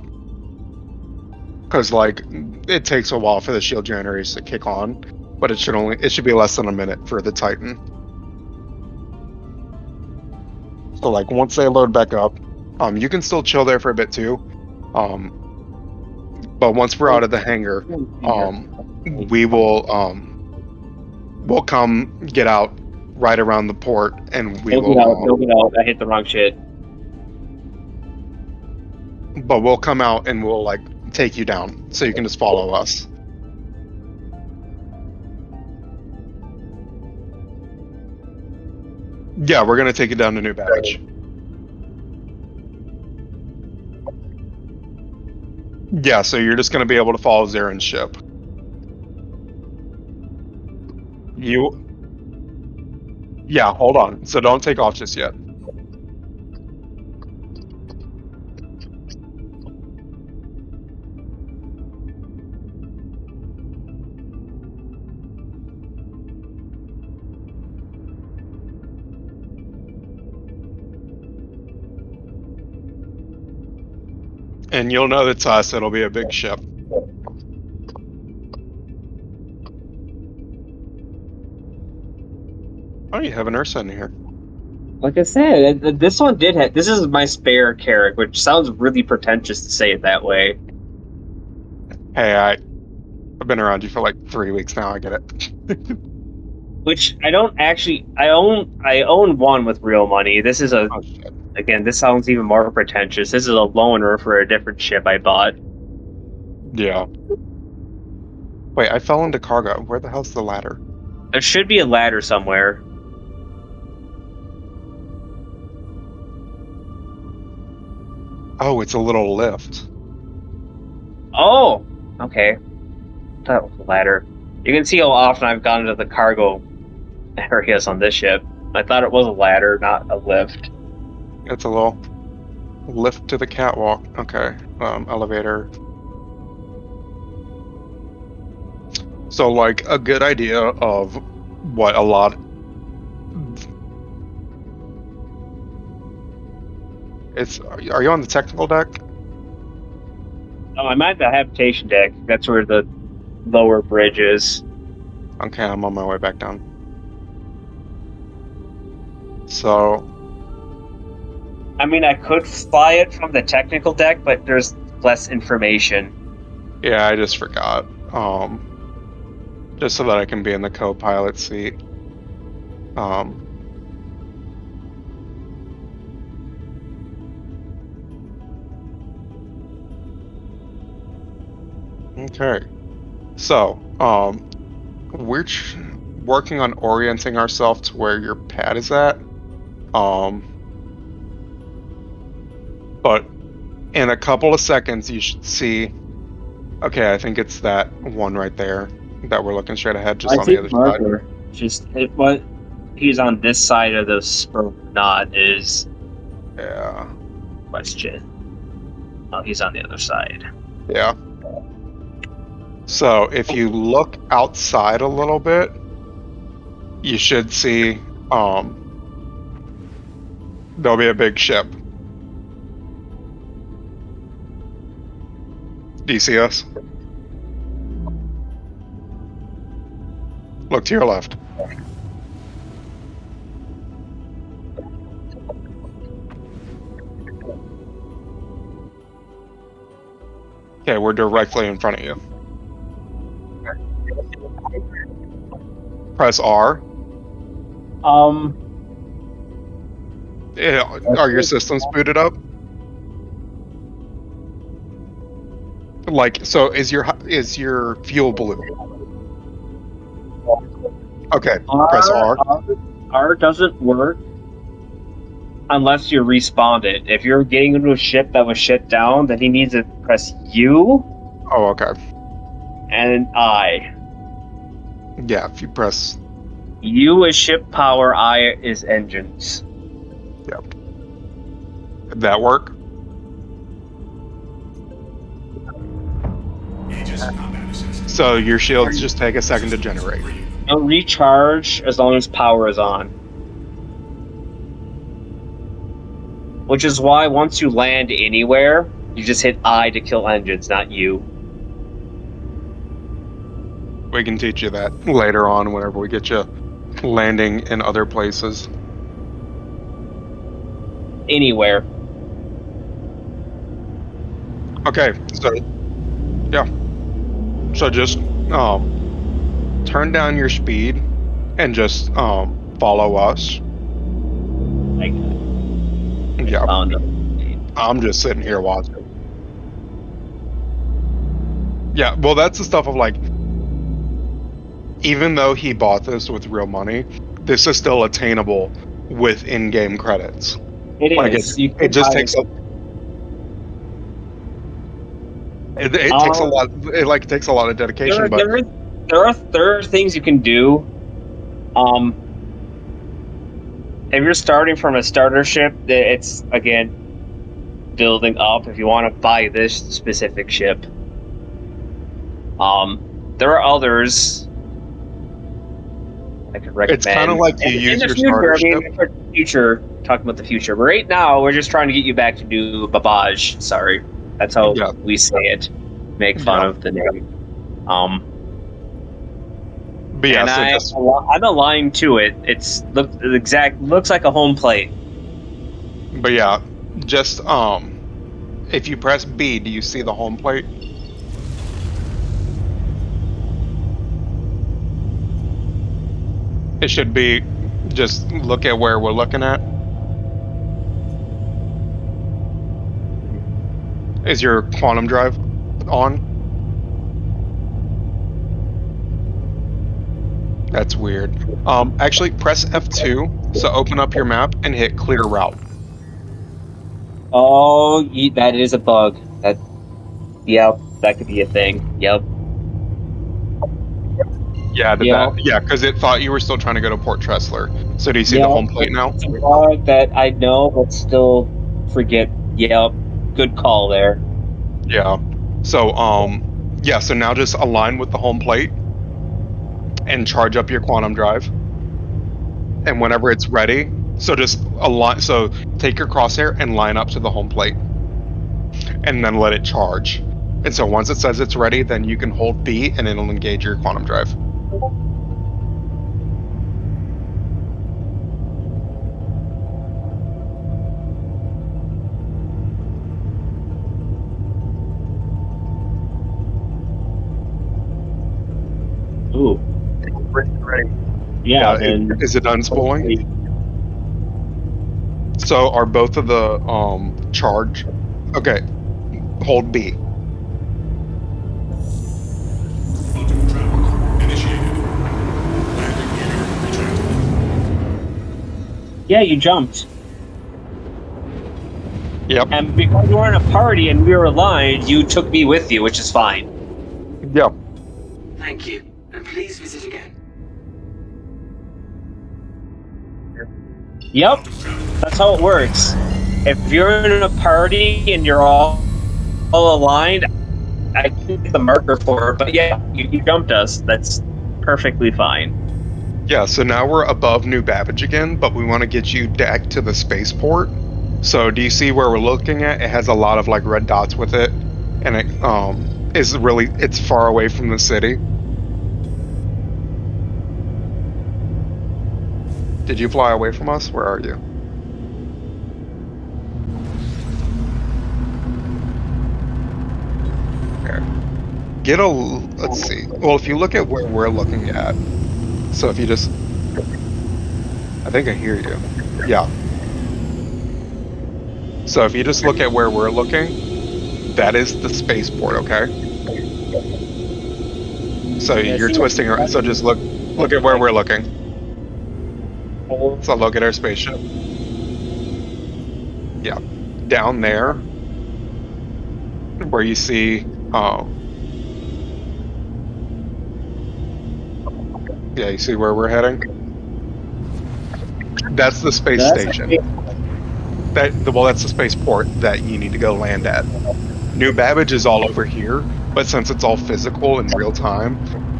Because like it takes a while for the shield generators to kick on, but it should be less than a minute for the Titan. So like once they load back up, you can still chill there for a bit too. But once we're out of the hangar, we will we'll come get out right around the port, and we Build will. it out, build it out. I hit the wrong shit. But we'll come out and we'll like take you down, so you can just follow us. Yeah, we're gonna take you down to New Babbage. Yeah, so you're just gonna be able to follow Zaren's ship. Yeah, hold on. So don't take off just yet. And you'll know it's us, it'll be a big ship. Oh, you have an Ursa in here. Like I said, this one did have. This is my spare Carrack, which sounds really pretentious to say it that way. Hey, I've been around you for like 3 weeks now, I get it. Which I don't actually. I own one with real money. This is a. Oh, shit. Again, this sounds even more pretentious. This is a loaner for a different ship I bought. Yeah. Wait, I fell into cargo. Where the hell's the ladder? There should be a ladder somewhere. Oh, it's a little lift. Oh, okay. That was a ladder. You can see how often I've gone into the cargo areas on this ship. I thought it was a ladder, not a lift. It's a little lift to the catwalk. Okay. Elevator. So, like, a good idea of what a lot... Are you on the technical deck? Oh, I'm at the habitation deck. That's where the lower bridge is. Okay, I'm on my way back down. So, I mean, I could fly it from the technical deck, but there's less information. yeah, I just forgot. Just so that I can be in the co-pilot seat. Okay. So, we're working on orienting ourselves to where your pad is at. But in a couple of seconds, you should see. Okay, I think it's that one right there that we're looking straight ahead, just on the other side. Just what he's on this side of this or not is Yeah. question. Oh, he's on the other side. Yeah. So if you look outside a little bit, you should see there'll be a big ship. Do you see us? Look to your left. Okay, we're directly in front of you. Press R. Yeah, are your systems booted up? Like, so is your fuel blue? Okay, press R. R doesn't work unless you respawn it. If you're getting into a ship that was shut down, then he needs to press U Oh, okay. and I. Yeah, if you press, U is ship power, I is engines. did that work? Aegis combat assist. So your shields just take a second to generate. It'll recharge as long as power is on. Which is why once you land anywhere, you just hit I to kill engines, not U. We can teach you that later on whenever we get you landing in other places. Anywhere. Okay, so yeah. So just turn down your speed and just follow us. Like, Yeah, found them. I'm just sitting here watching. Yeah, well, that's the stuff of like, even though he bought this with real money, this is still attainable with in-game credits. It Like is. You it can just buy takes this. it takes a lot. It like takes a lot of dedication, but There are things you can do. If you're starting from a starter ship, it's again building up. If you want to buy this specific ship, there are others I could recommend. it's kind of like you in use the your future. starter I mean, ship. for the future, talking about the future. But right now, we're just trying to get you back to do Babaj. Sorry, that's how Yeah. we say it. Make fun Yeah. of the name. But yeah, And so just I'm aligned to it. It's looks like a home plate. but yeah, just if you press B, do you see the home plate? It should be just look at where we're looking at. Is your quantum drive on? That's weird. Actually press F2, so open up your map and hit clear route. Oh, that is a bug. Yep, that could be a thing. Yep. Yeah, did Yeah. that? Yeah, because it thought you were still trying to go to Port Tressler. So do you see Yeah, the home plate now? It's a bug that I know, but still forget. Yep. Good call there. Yeah. So yeah, so now just align with the home plate and charge up your quantum drive. And whenever it's ready, so just align, so take your crosshair and line up to the home plate. And then let it charge. And so once it says it's ready, then you can hold B and it'll engage your quantum drive. Ooh. Yeah. Then Is it done spooling? So are both of the charge? Okay. Hold B. Quantum travel initiated. Landing gear ejected. Yeah, you jumped. Yep. And because we were in a party and we were aligned, you took me with you, which is fine. Yep. Thank you, and please visit again. Yep, that's how it works. If you're in a party and you're all aligned, I can get the marker for it. But yeah, you jumped us. That's perfectly fine. Yeah, so now we're above New Babbage again, but we want to get you back to the spaceport. So do you see where we're looking at? It has a lot of like red dots with it, and it is really, it's far away from the city. Did you fly away from us? Where are you? Here. Let's see. Well, if you look at where we're looking at, so if you just, I think I hear you. Yeah. So if you just look at where we're looking, that is the spaceport, okay? So you're twisting around, so just look at where we're looking. So look at our spaceship. Yeah. Down there, where you see, yeah, you see where we're heading? That's the space station. Well, that's the spaceport that you need to go land at. New Babbage is all over here, but since it's all physical in real time,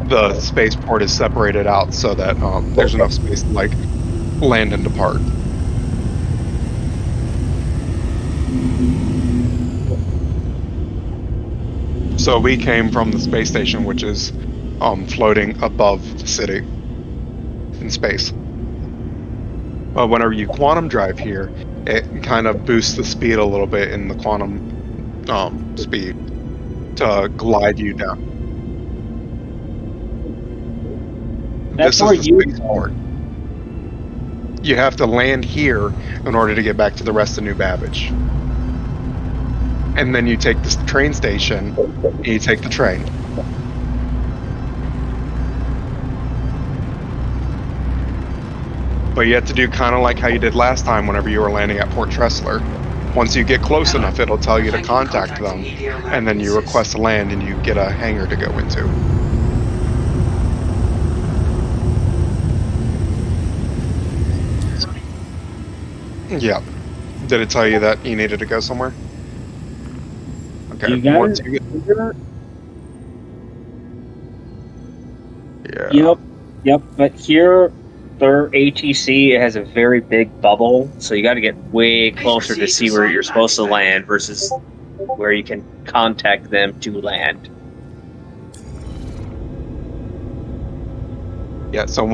the spaceport is separated out so that there's enough space to like land and depart. So we came from the space station, which is floating above the city in space. But whenever you quantum drive here, it kind of boosts the speed a little bit in the quantum speed to glide you down. That's This where is the you spaceport. You have to land here in order to get back to the rest of New Babbage. And then you take this train station, and you take the train. But you have to do kind of like how you did last time whenever you were landing at Port Tressler. Once you get close enough, it'll tell you to Thank you for contact them, contacting EDL and then you Landing request to land and you get a hangar to go into. Yep. Did it tell you that you needed to go somewhere? Okay. You got Once it? you get, yeah. Yep. But here, their ATC has a very big bubble, so you got to get way closer to see where you're supposed to land versus where you can contact them to land. Yeah, so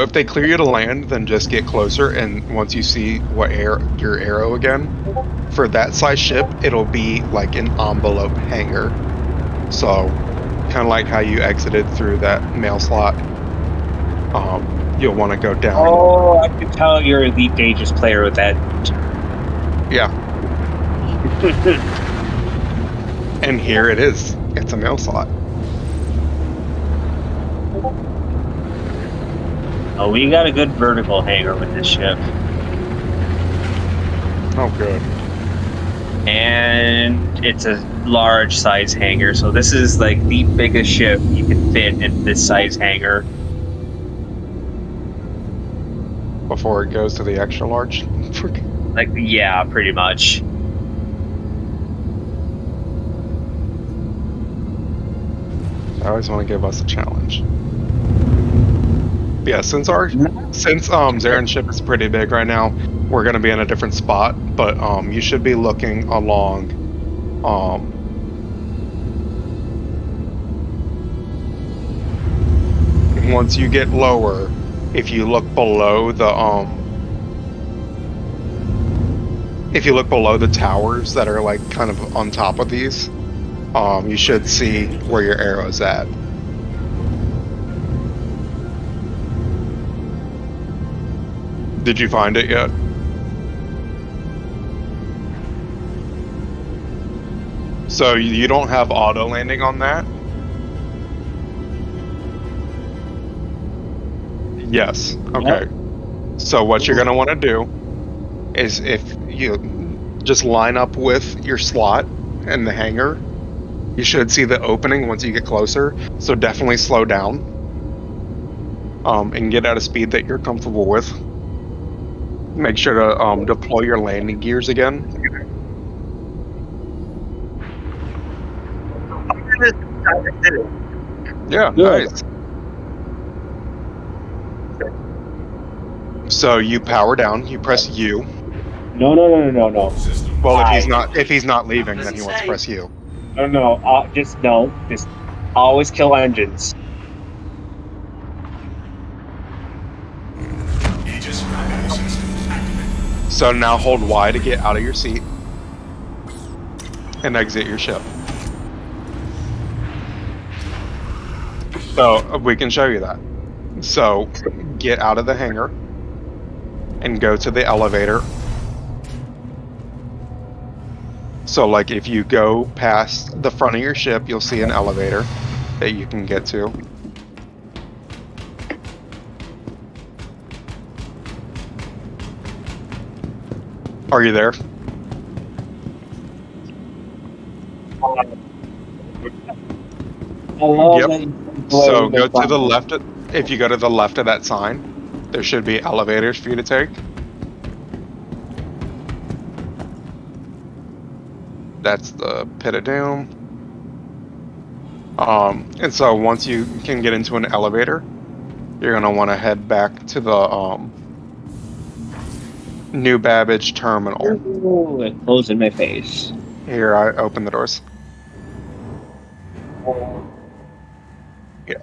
if they clear you to land, then just get closer, and once you see your arrow again, for that size ship, it'll be like an envelope hangar. So, kind of like how you exited through that mail slot. You'll want to go down. Oh, I can tell you're an Elite Dangerous player with that. Yeah, and here it is. It's a mail slot. Oh, we got a good vertical hangar with this ship. Oh, good. And it's a large size hangar, so this is like the biggest ship you can fit in this size hangar. Before it goes to the extra large. Like, yeah, pretty much. I always want to give us a challenge. Yeah, since Zaren's ship is pretty big right now, we're gonna be in a different spot, but you should be looking along once you get lower, if you look below the towers that are like kind of on top of these, you should see where your arrow's at. Did you find it yet? So you don't have auto landing on that? Yes. Okay. So what you're gonna want to do is if you just line up with your slot and the hangar, you should see the opening once you get closer. So definitely slow down, and get at a speed that you're comfortable with. Make sure to deploy your landing gears again. Yeah, Good. nice. So you power down. You press U. No. System. Well, if he's not leaving, then he wants to press U. No. Just always kill engines. Aegis primary systems activated. So now hold Y to get out of your seat and exit your ship. So we can show you that. So get out of the hangar and go to the elevator. So like if you go past the front of your ship, you'll see an elevator that you can get to. Are you there? Yep. So go to the left. If you go to the left of that sign, there should be elevators for you to take. That's the Pit of Doom. And so once you can get into an elevator, you're gonna want to head back to the New Babbage terminal. Ooh, it closed in my face. Here, I open the doors. Yeah.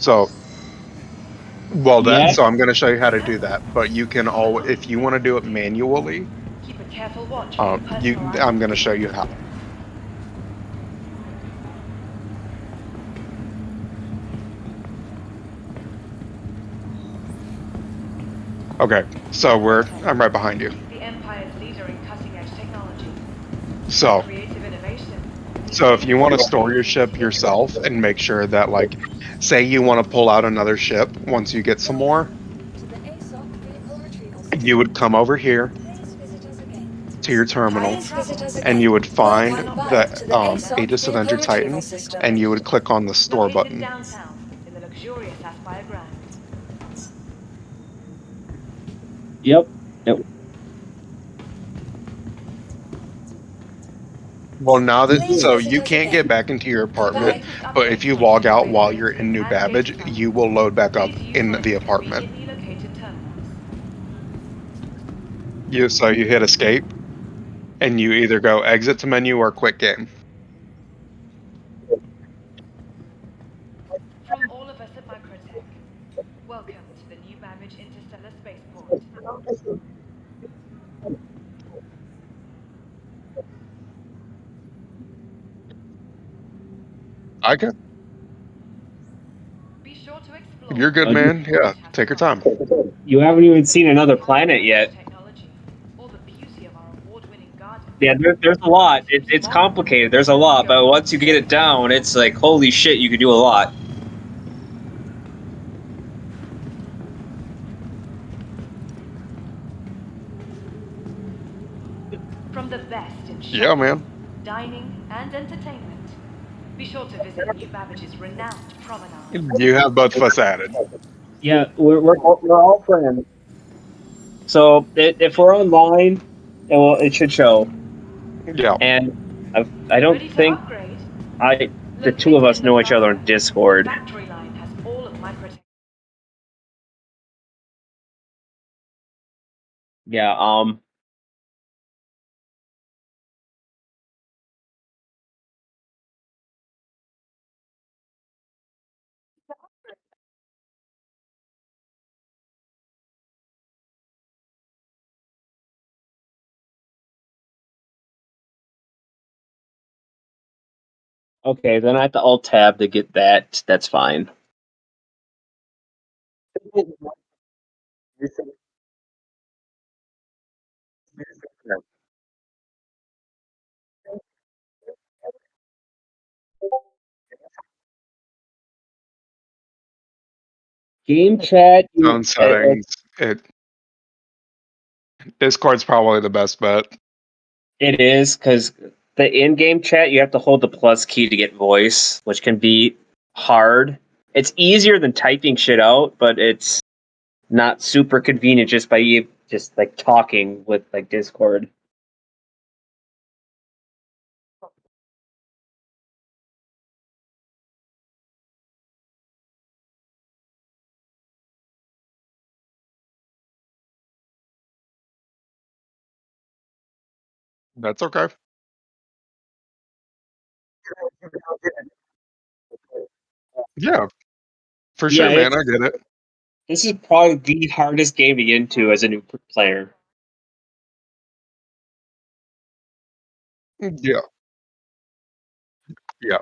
So, so I'm going to show you how to do that. But you can if you want to do it manually, Keep a careful watch on your personal items. I'm going to show you how. Okay, so I'm right behind you. The Empire's leader in cutting-edge technology. So, Creative innovation. so if you want to store your ship yourself and make sure that, like, say you want to pull out another ship once you get some more, To the ASOP vehicle retrieval system. you would come over here Please visit us again. to your terminal, Please visit us and again. you would find Welcome the back to the ASOP Aegis vehicle Avenger retrieval Titan, system. and you would click on the store Located button. downtown in the luxurious Aspire grounds. Yep. Well, now that Please so visit you us can't again. get back into your apartment, Goodbye. but if you log out while you're in New Babbage, you will load back up in the apartment. Conveniently located terminals. You hit escape, and you either go exit to menu or quit game. From all of us at Microtech, welcome to the New Babbage Interstellar Spaceport. I can. Be sure to explore. You're good, man. Yeah, take your time. You haven't even seen another planet yet. Technology, or the beauty of our award-winning garden. Yeah, there's a lot. It's complicated. There's a lot, but once you get it down, it's like, holy shit, you can do a lot. From the best in shopping, Yeah, man. dining, and entertainment. Be sure to visit New Babbage's renowned promenade. You have both of us added. Yeah, we're all friends. So if we're online, it should show. Yeah. And I don't Ready to think upgrade? the two of us know each other on Discord. Factory line has all of Microtech. Yeah. Okay, then I have to alt tab to get that. That's fine. Game chat. Phone settings. Discord's probably the best bet. It is because the in-game chat you have to hold the plus key to get voice, which can be hard. It's easier than typing shit out, but it's not super convenient just by you just like talking with like Discord. That's okay. Yeah, for sure, man. I get it. This is probably the hardest game to get into as a new player. Yeah. Yeah.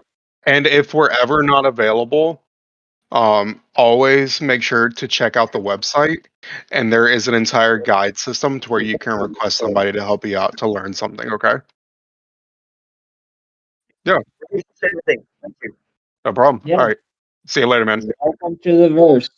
And if we're ever not available, always make sure to check out the website. And there is an entire guide system to where you can request somebody to help you out to learn something. Okay. Yeah. Thank you. No problem. Yeah. All right. See you later, man. Welcome to the verse.